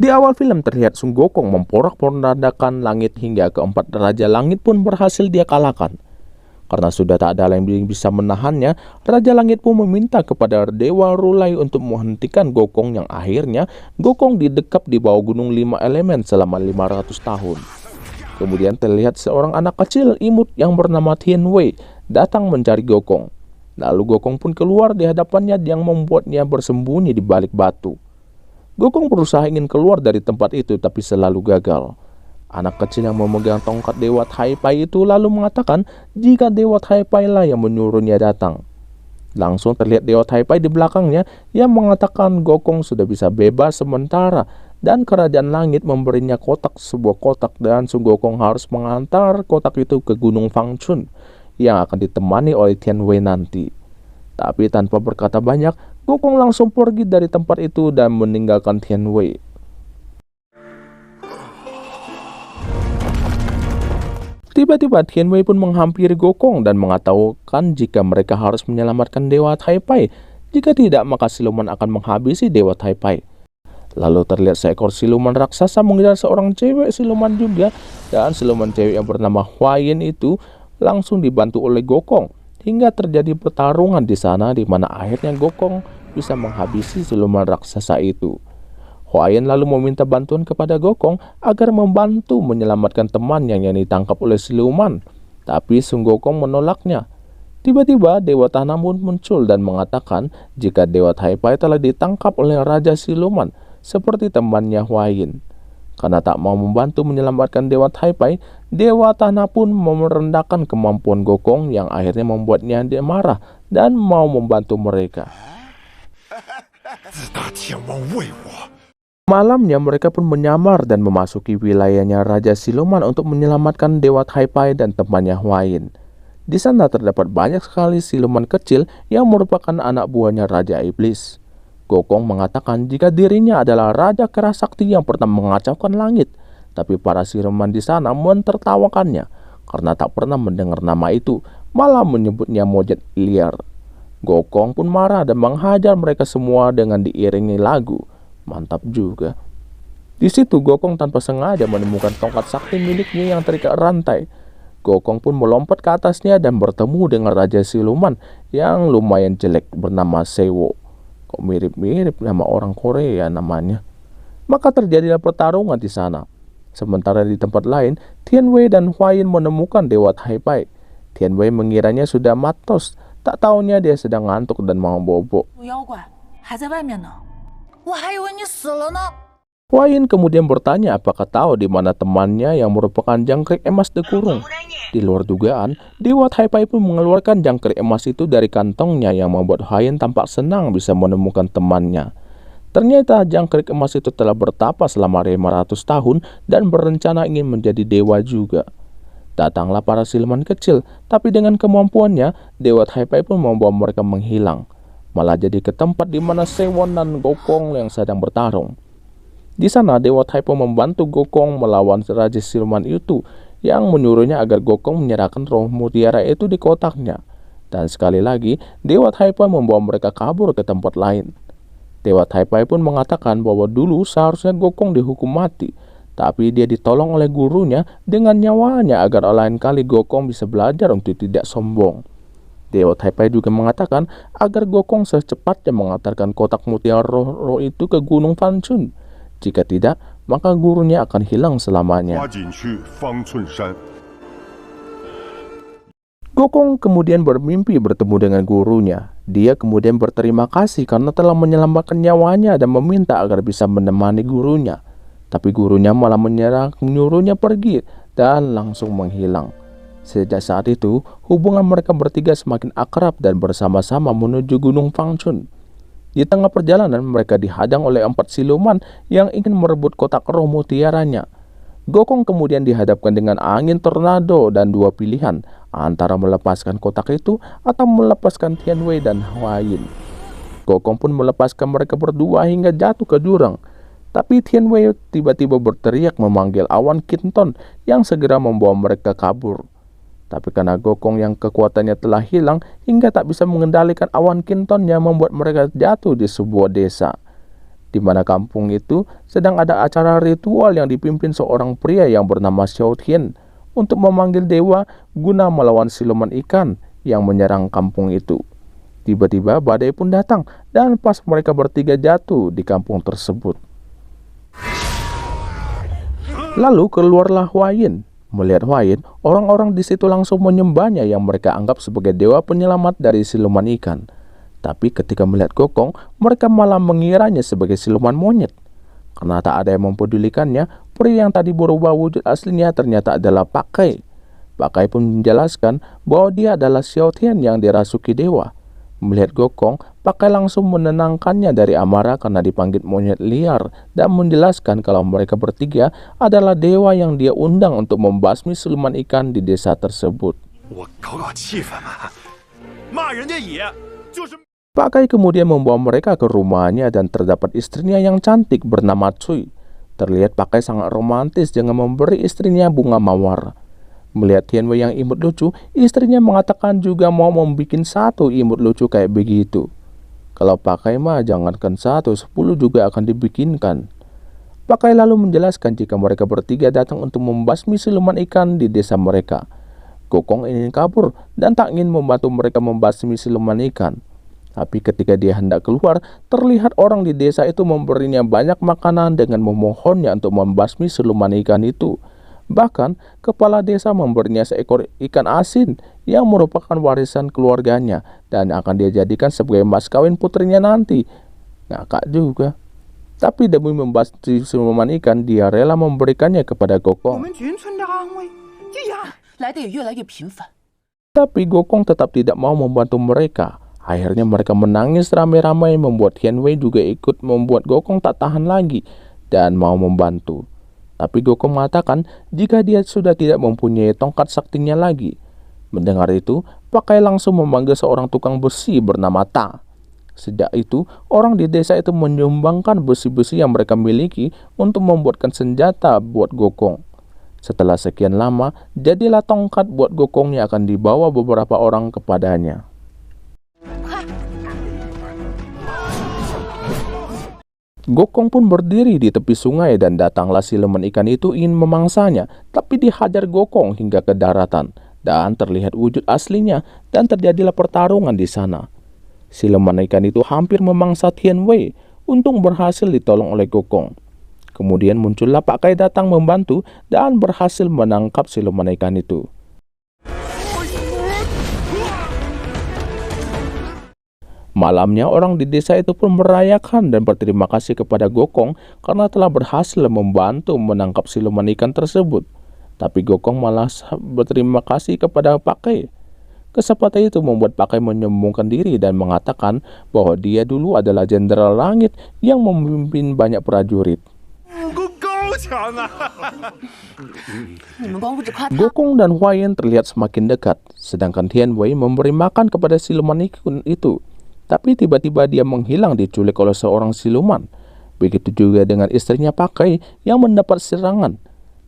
Di awal film terlihat Sun Gokong memporak-porandakan langit hingga keempat Raja Langit pun berhasil dia kalahkan. Karena sudah tak ada yang bisa menahannya, Raja Langit pun meminta kepada Dewa Rulai untuk menghentikan Gokong yang akhirnya Gokong didekap di bawah gunung 5 elemen selama 500 tahun. Kemudian terlihat seorang anak kecil imut yang bernama Tian Wei datang mencari Gokong. Lalu Gokong pun keluar di hadapannya yang membuatnya bersembunyi di balik batu. Gokong berusaha ingin keluar dari tempat itu tapi selalu gagal. Anak kecil yang memegang tongkat Dewa Tai Pai itu lalu mengatakan jika Dewa Tai Pai lah yang menyuruhnya datang. Langsung terlihat Dewa Tai Pai di belakangnya yang mengatakan Gokong sudah bisa bebas sementara dan kerajaan langit memberinya sebuah kotak dan Sun Gokong harus mengantar kotak itu ke Gunung Fangchun yang akan ditemani oleh Tian Wei nanti. Tapi tanpa berkata banyak, Gokong langsung pergi dari tempat itu dan meninggalkan Tian Wei. Tiba-tiba Tian Wei pun menghampiri Gokong dan mengatakan jika mereka harus menyelamatkan Dewa Tai Pai. Jika tidak, maka siluman akan menghabisi Dewa Tai Pai. Lalu terlihat seekor siluman raksasa mengejar seorang cewek siluman juga, dan siluman cewek yang bernama Huayin itu langsung dibantu oleh Gokong hingga terjadi pertarungan di sana di mana akhirnya Gokong bisa menghabisi siluman raksasa itu. Huayin lalu meminta bantuan kepada Gokong agar membantu menyelamatkan temannya yang ditangkap oleh siluman, tapi Sun Gokong menolaknya. Tiba-tiba Dewa Tanah pun muncul dan mengatakan jika Dewa Tai Pai telah ditangkap oleh Raja Siluman seperti temannya Huayin. Karena tak mau membantu menyelamatkan Dewa Tai Pai, Dewa Tanah pun merendahkan kemampuan Gokong yang akhirnya membuatnya dia marah dan mau membantu mereka. Malamnya mereka pun menyamar dan memasuki wilayahnya Raja Siluman untuk menyelamatkan Dewa Tai Pai dan temannya Huayin. Di sana terdapat banyak sekali siluman kecil yang merupakan anak buahnya Raja Iblis. Gokong mengatakan jika dirinya adalah Raja Kerasakti yang pernah mengacaukan langit, tapi para siluman di sana mentertawakannya karena tak pernah mendengar nama itu, malah menyebutnya monyet liar. Gokong pun marah dan menghajar mereka semua dengan diiringi lagu. Mantap juga. Di situ Gokong tanpa sengaja menemukan tongkat sakti miliknya yang terikat rantai. Gokong pun melompat ke atasnya dan bertemu dengan Raja Siluman yang lumayan jelek bernama Sewo. Kok mirip-mirip nama orang Korea namanya. Maka terjadilah pertarungan di sana. Sementara di tempat lain, Tian Wei dan Huayin menemukan Dewa Tai Pai. Tian Wei mengiranya sudah matos, tak taunya dia sedang ngantuk dan mau bobo. Huayin kemudian bertanya apakah tahu di mana temannya yang merupakan jangkrik emas dikurung. Di luar dugaan, Dewa Tai Pai pun mengeluarkan jangkrik emas itu dari kantongnya yang membuat Huayin tampak senang bisa menemukan temannya. Ternyata jangkrik emas itu telah bertapa selama 500 tahun dan berencana ingin menjadi dewa juga. Datanglah para siluman kecil, tapi dengan kemampuannya, Dewa Tai Pai pun membawa mereka menghilang. Malah jadi ke tempat di mana Sewon dan Gokong yang sedang bertarung. Di sana Dewa Tai Pai membantu Gokong melawan Raja Siluman itu yang menyuruhnya agar Gokong menyerahkan roh mutiara itu di kotaknya. Dan sekali lagi Dewa Tai Pai membawa mereka kabur ke tempat lain. Dewa Tai Pai pun mengatakan bahwa dulu seharusnya Gokong dihukum mati, tapi dia ditolong oleh gurunya dengan nyawanya agar lain kali Gokong bisa belajar untuk tidak sombong. Dewa Tai Pai juga mengatakan agar Gokong secepatnya mengantarkan kotak mutiara roh itu ke Gunung Fangchun. Jika tidak, maka gurunya akan hilang selamanya. Gokong kemudian bermimpi bertemu dengan gurunya. Dia kemudian berterima kasih karena telah menyelamatkan nyawanya dan meminta agar bisa menemani gurunya. Tapi gurunya malah menyuruhnya pergi dan langsung menghilang. Sejak saat itu, hubungan mereka bertiga semakin akrab dan bersama-sama menuju Gunung Fangchun. Di tengah perjalanan, mereka dihadang oleh 4 siluman yang ingin merebut kotak roh mutiaranya. Gokong kemudian dihadapkan dengan angin tornado dan 2 pilihan, antara melepaskan kotak itu atau melepaskan Tian Wei dan Huayin. Gokong pun melepaskan mereka berdua hingga jatuh ke jurang. Tapi Tian Wei tiba-tiba berteriak memanggil awan Kinton yang segera membawa mereka kabur. Tapi karena Gokong yang kekuatannya telah hilang hingga tak bisa mengendalikan awan Kinton yang membuat mereka jatuh di sebuah desa. di mana kampung itu sedang ada acara ritual yang dipimpin seorang pria yang bernama Xiao Tian untuk memanggil dewa guna melawan siluman ikan yang menyerang kampung itu. Tiba-tiba badai pun datang dan pas mereka bertiga jatuh di kampung tersebut. Lalu keluarlah Huayin. Melihat Huayin, orang-orang di situ langsung menyembahnya yang mereka anggap sebagai dewa penyelamat dari siluman ikan. Tapi ketika melihat Gokong, mereka malah mengiranya sebagai siluman monyet. Karena tak ada yang mempedulikannya, pria yang tadi berubah wujud aslinya ternyata adalah Pak Kai. Pak Kai pun menjelaskan bahwa dia adalah Xiao Tian yang dirasuki dewa. Melihat Gokong, Pak Kai langsung menenangkannya dari amarah karena dipanggil monyet liar dan menjelaskan kalau mereka bertiga adalah dewa yang dia undang untuk membasmi siluman ikan di desa tersebut. Pak Kai kemudian membawa mereka ke rumahnya dan terdapat istrinya yang cantik bernama Cui. Terlihat Pak Kai sangat romantis dengan memberi istrinya bunga mawar. Melihat Tian Wei yang imut lucu, istrinya mengatakan juga mau membuat satu imut lucu kayak begitu. Kalau Pak Kai mah jangankan 1, 10 juga akan dibikinkan. Pak Kai lalu menjelaskan jika mereka bertiga datang untuk membasmi siluman ikan di desa mereka. Gokong ingin kabur dan tak ingin membantu mereka membasmi siluman ikan. Tapi ketika dia hendak keluar, terlihat orang di desa itu memberinya banyak makanan dengan memohonnya untuk membasmi siluman ikan itu. Bahkan, kepala desa memberinya seekor ikan asin yang merupakan warisan keluarganya dan akan dia jadikan sebagai mas kawin putrinya nanti. Ngakak juga. Tapi demi membasmi siluman ikan, dia rela memberikannya kepada Gokong. Tapi Gokong tetap tidak mau membantu mereka. Akhirnya mereka menangis ramai-ramai membuat Tian Wei juga ikut membuat Gokong tak tahan lagi dan mau membantu. Tapi Gokong mengatakan jika dia sudah tidak mempunyai tongkat saktinya lagi. Mendengar itu, Pak Kai langsung memanggil seorang tukang besi bernama Ta. Sejak itu, orang di desa itu menyumbangkan besi-besi yang mereka miliki untuk membuatkan senjata buat Gokong. Setelah sekian lama, jadilah tongkat buat Gokong yang akan dibawa beberapa orang kepadanya. Gokong pun berdiri di tepi sungai dan datanglah siluman ikan itu ingin memangsanya, tapi dihajar Gokong hingga ke daratan dan terlihat wujud aslinya dan terjadilah pertarungan di sana. Siluman ikan itu hampir memangsa Tian Wei, untung berhasil ditolong oleh Gokong. Kemudian muncullah Pak Kai datang membantu dan berhasil menangkap siluman ikan itu. Malamnya orang di desa itu pun merayakan dan berterima kasih kepada Gokong karena telah berhasil membantu menangkap siluman ikan tersebut. Tapi Gokong malah berterima kasih kepada Pak Kai. Kesempatan itu membuat Pak Kai menyombongkan diri dan mengatakan bahwa dia dulu adalah jenderal langit yang memimpin banyak prajurit. Gokong dan Huayin terlihat semakin dekat, sedangkan Tian Wei memberi makan kepada siluman ikan itu. Tapi tiba-tiba dia menghilang diculik oleh seorang siluman. Begitu juga dengan istrinya Pak Kai yang mendapat serangan.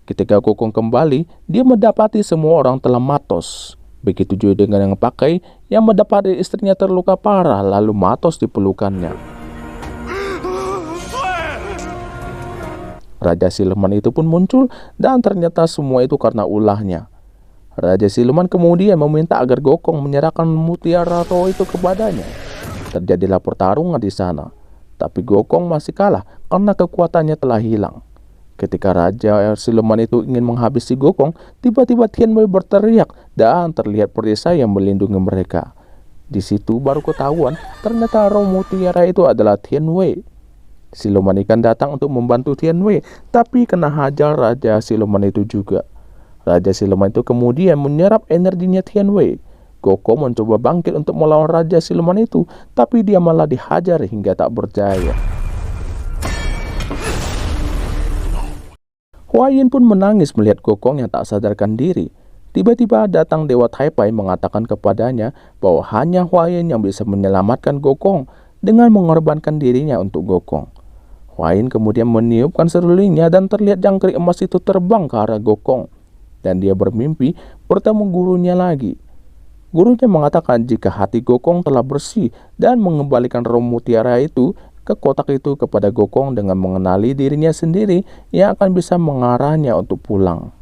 Ketika Gokong kembali, dia mendapati semua orang telah matos. Begitu juga dengan Pak Kai yang mendapati istrinya terluka parah lalu matos di pelukannya. Raja siluman itu pun muncul dan ternyata semua itu karena ulahnya. Raja siluman kemudian meminta agar Gokong menyerahkan mutiara roh itu kepadanya. Terjadilah pertarungan di sana, tapi Gokong masih kalah karena kekuatannya telah hilang. Ketika Raja siluman itu ingin menghabisi Gokong, tiba-tiba Tian Wei berteriak dan terlihat perisai yang melindungi mereka. Di situ baru ketahuan ternyata roh mutiara itu adalah Tian Wei. Siluman ikan datang untuk membantu Tian Wei, tapi kena hajar Raja siluman itu juga. Raja siluman itu kemudian menyerap energinya Tian Wei. Gokong mencoba bangkit untuk melawan Raja siluman itu, tapi dia malah dihajar hingga tak berdaya. Huayin pun menangis melihat Gokong yang tak sadarkan diri. Tiba-tiba datang Dewa Taipai mengatakan kepadanya bahwa hanya Huayin yang bisa menyelamatkan Gokong dengan mengorbankan dirinya untuk Gokong. Huayin kemudian meniupkan serulingnya dan terlihat jangkrik emas itu terbang ke arah Gokong. Dan dia bermimpi bertemu gurunya lagi. Gurunya mengatakan jika hati Gokong telah bersih dan mengembalikan roh mutiara itu, ke kotak itu kepada Gokong dengan mengenali dirinya sendiri yang akan bisa mengarahnya untuk pulang.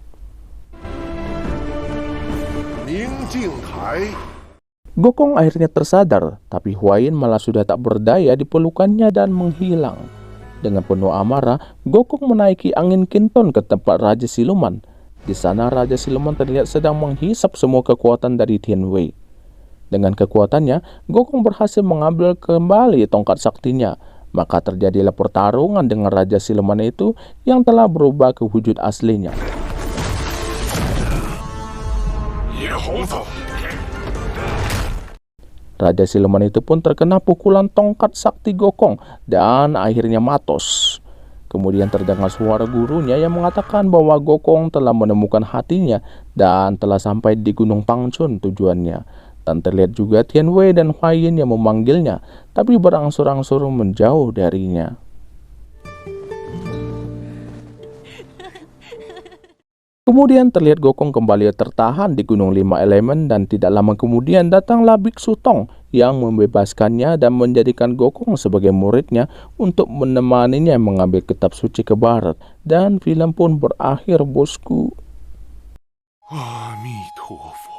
Gokong akhirnya tersadar, tapi Huayin malah sudah tak berdaya di pelukannya dan menghilang. Dengan penuh amarah, Gokong menaiki angin kinton ke tempat Raja Siluman. Di sana Raja Siluman terlihat sedang menghisap semua kekuatan dari Tian Wei. Dengan kekuatannya, Gokong berhasil mengambil kembali tongkat saktinya. Maka terjadilah pertarungan dengan Raja Siluman itu yang telah berubah ke wujud aslinya. Raja Siluman itu pun terkena pukulan tongkat sakti Gokong dan akhirnya matos. Kemudian terdengar suara gurunya yang mengatakan bahwa Gokong telah menemukan hatinya dan telah sampai di Gunung Pangchun tujuannya. Dan terlihat juga Tian Wei dan Huayin yang memanggilnya, tapi berangsur-angsur menjauh darinya. Kemudian terlihat Gokong kembali tertahan di Gunung Lima Elemen dan tidak lama kemudian datanglah Biksu Tong yang membebaskannya dan menjadikan Gokong sebagai muridnya untuk menemaninya mengambil kitab suci ke barat. Dan film pun berakhir, bosku. 阿弥陀佛。